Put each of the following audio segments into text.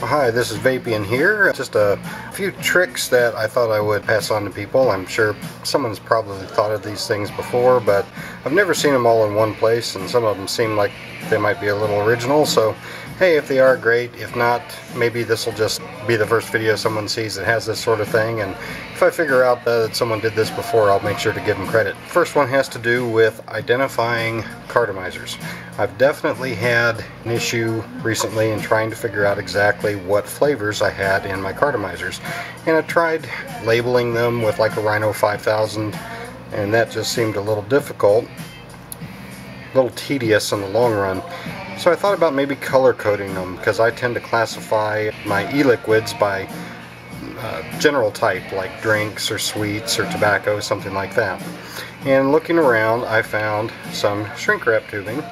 Hi, this is Vapian here. Just a few tricks that I thought I would pass on to people. I'm sure someone's probably thought of these things before, but I've never seen them all in one place, and some of them seem like they might be a little original. So, hey, if they are, great. If not, maybe this will just be the first video someone sees that has this sort of thing, and if I figure out that someone did this before, I'll make sure to give them credit. First one has to do with identifying cartomizers. I've definitely had an issue recently in trying to figure out exactly what flavors I had in my cartomizers, and I tried labeling them with like a Rhino 5000, and that just seemed a little difficult, a little tedious in the long run. So I thought about maybe color coding them, because I tend to classify my e-liquids by general type, like drinks or sweets or tobacco, something like that. And looking around, I found some shrink wrap tubing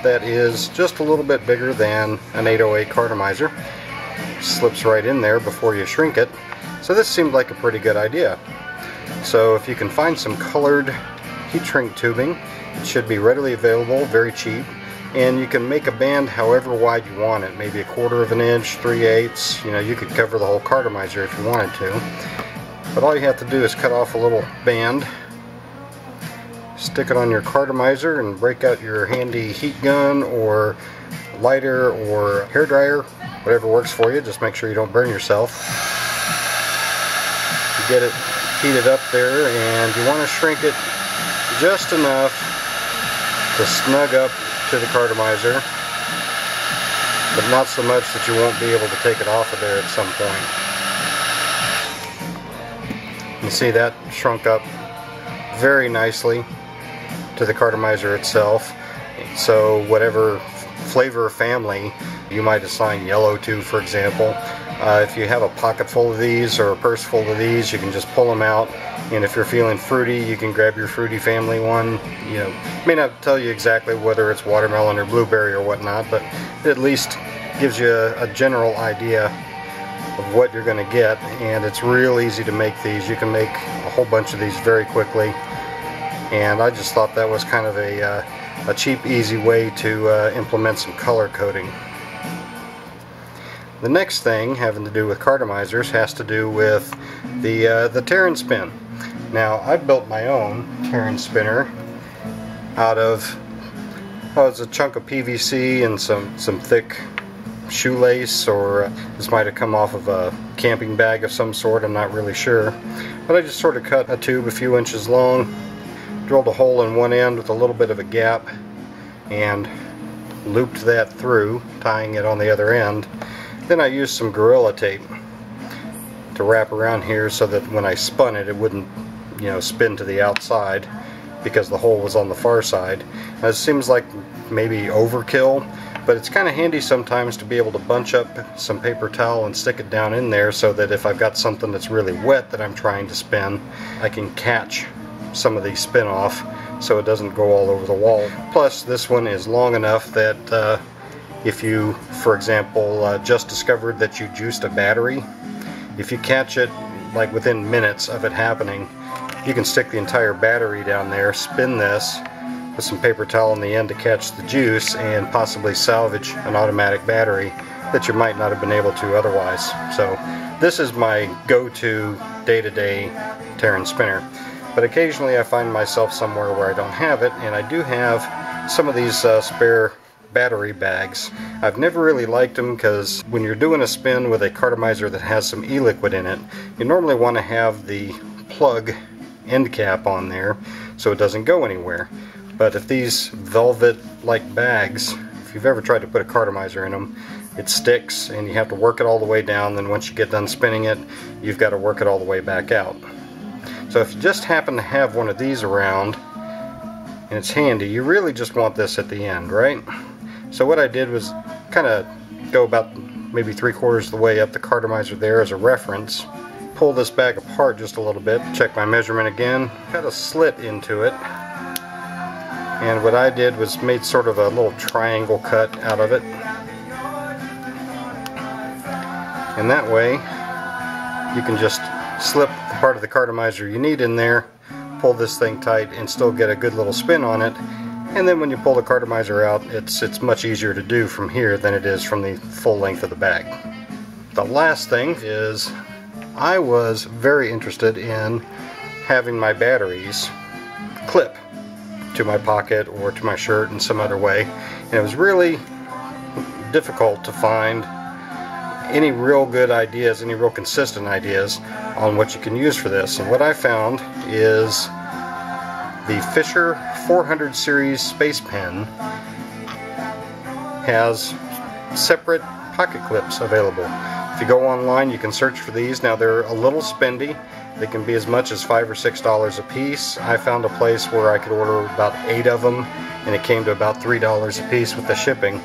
that is just a little bit bigger than an 808 cartomizer. Slips right in there before you shrink it. So this seemed like a pretty good idea. So if you can find some colored heat shrink tubing, it should be readily available, very cheap. And you can make a band however wide you want it, maybe 1/4 of an inch, 3/8. You know, you could cover the whole cartomizer if you wanted to. But all you have to do is cut off a little band, stick it on your cartomizer, and break out your handy heat gun or lighter or hairdryer, whatever works for you. Just make sure you don't burn yourself. You get it heated up there, and you want to shrink it just enough to snug up to the cartomizer, but not so much that you won't be able to take it off of there at some point. You see that shrunk up very nicely to the cartomizer itself. So whatever flavor family you might assign yellow to, for example, if you have a pocket full of these or a purse full of these, you can just pull them out, and if you're feeling fruity, you can grab your fruity family one. You know, it may not tell you exactly whether it's watermelon or blueberry or whatnot, but it at least gives you a general idea of what you're going to get, and it's real easy to make these. You can make a whole bunch of these very quickly, and I just thought that was kind of a cheap, easy way to implement some color coding. The next thing having to do with cartomizers has to do with the Taryn spin. Now, I've built my own Taryn spinner out of, oh, it's a chunk of PVC and some thick shoelace, or this might have come off of a camping bag of some sort, I'm not really sure. But I just sort of cut a tube a few inches long, drilled a hole in one end with a little bit of a gap, and looped that through, tying it on the other end. Then I used some Gorilla Tape to wrap around here so that when I spun it, it wouldn't, you know, spin to the outside, because the hole was on the far side. Now, it seems like maybe overkill, but it's kind of handy sometimes to be able to bunch up some paper towel and stick it down in there, so that if I've got something that's really wet that I'm trying to spin, I can catch some of the spin off so it doesn't go all over the wall. Plus, this one is long enough that if you, for example, just discovered that you juiced a battery, if you catch it like within minutes of it happening, you can stick the entire battery down there, spin this with some paper towel on the end to catch the juice, and possibly salvage an automatic battery that you might not have been able to otherwise. So this is my go-to day-to-day Taryn spinner. But occasionally I find myself somewhere where I don't have it, and I do have some of these spare battery bags. I've never really liked them, because when you're doing a spin with a cartomizer that has some e-liquid in it, you normally want to have the plug end cap on there so it doesn't go anywhere. But if these velvet-like bags, if you've ever tried to put a cartomizer in them, it sticks and you have to work it all the way down. Then once you get done spinning it, you've got to work it all the way back out. So if you just happen to have one of these around and it's handy, you really just want this at the end, right? So what I did was kind of go about maybe 3/4 of the way up the cartomizer there as a reference, pull this bag apart just a little bit, check my measurement again, cut a slit into it, and what I did was made sort of a little triangle cut out of it, and that way you can just slip the part of the cartomizer you need in there, pull this thing tight, and still get a good little spin on it. And then when you pull the cartomizer out, it's much easier to do from here than it is from the full length of the bag. The last thing is I was very interested in having my batteries clip to my pocket or to my shirt in some other way, and it was really difficult to find any real good ideas, any real consistent ideas on what you can use for this. And what I found is the Fisher 400 series space pen has separate pocket clips available. If you go online, you can search for these. Now they're a little spendy. They can be as much as $5 or $6 a piece. I found a place where I could order about 8 of them, and it came to about $3 a piece with the shipping.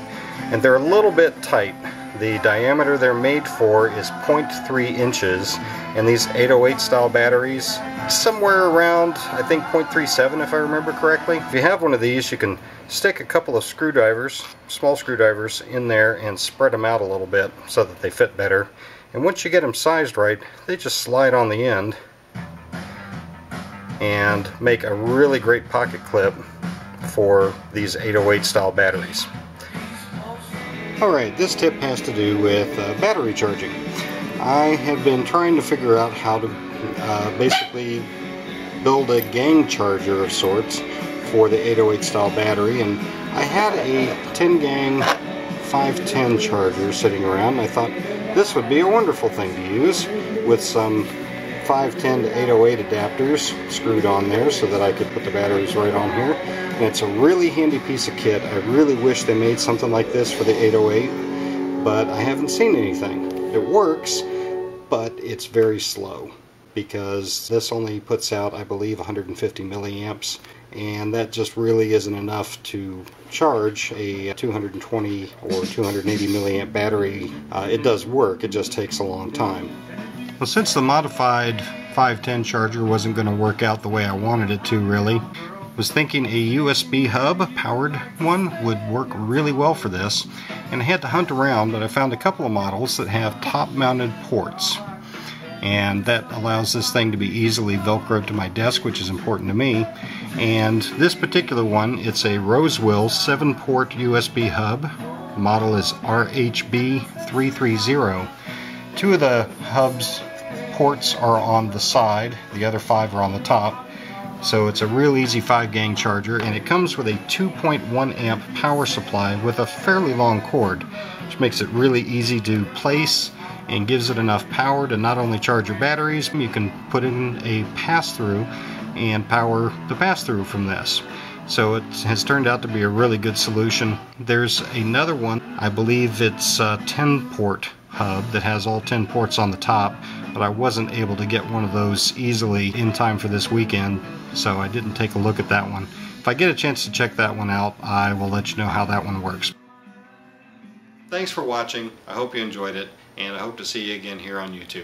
And they're a little bit tight. The diameter they're made for is 0.3 inches, and these 808 style batteries, somewhere around, I think 0.37 if I remember correctly. If you have one of these, you can stick a couple of screwdrivers, small screwdrivers, in there and spread them out a little bit so that they fit better. And once you get them sized right, they just slide on the end and make a really great pocket clip for these 808 style batteries. Alright, this tip has to do with battery charging. I have been trying to figure out how to basically build a gang charger of sorts for the 808 style battery, and I had a 10 gang 510 charger sitting around. I thought this would be a wonderful thing to use with some 510 to 808 adapters screwed on there so that I could put the batteries right on here. And it's a really handy piece of kit. I really wish they made something like this for the 808, but I haven't seen anything. It works, but it's very slow because this only puts out, I believe, 150 milliamps, and that just really isn't enough to charge a 220 or 280 milliamp battery. It does work, it just takes a long time. Well, since the modified 510 charger wasn't going to work out the way I wanted it to, really, I was thinking a USB hub powered one would work really well for this, and I had to hunt around, but I found a couple of models that have top mounted ports, and that allows this thing to be easily velcroed to my desk, which is important to me. And this particular one, it's a Rosewill 7-port USB hub. The model is RHB330. 2 of the hub's ports are on the side, the other 5 are on the top. So it's a real easy 5-gang charger, and it comes with a 2.1 amp power supply with a fairly long cord, which makes it really easy to place and gives it enough power to not only charge your batteries, you can put in a pass-through and power the pass-through from this. So it has turned out to be a really good solution. There's another one, I believe it's a 10-port hub that has all 10 ports on the top, but I wasn't able to get one of those easily in time for this weekend, so I didn't take a look at that one. If I get a chance to check that one out, I will let you know how that one works. Thanks for watching. I hope you enjoyed it, and I hope to see you again here on YouTube.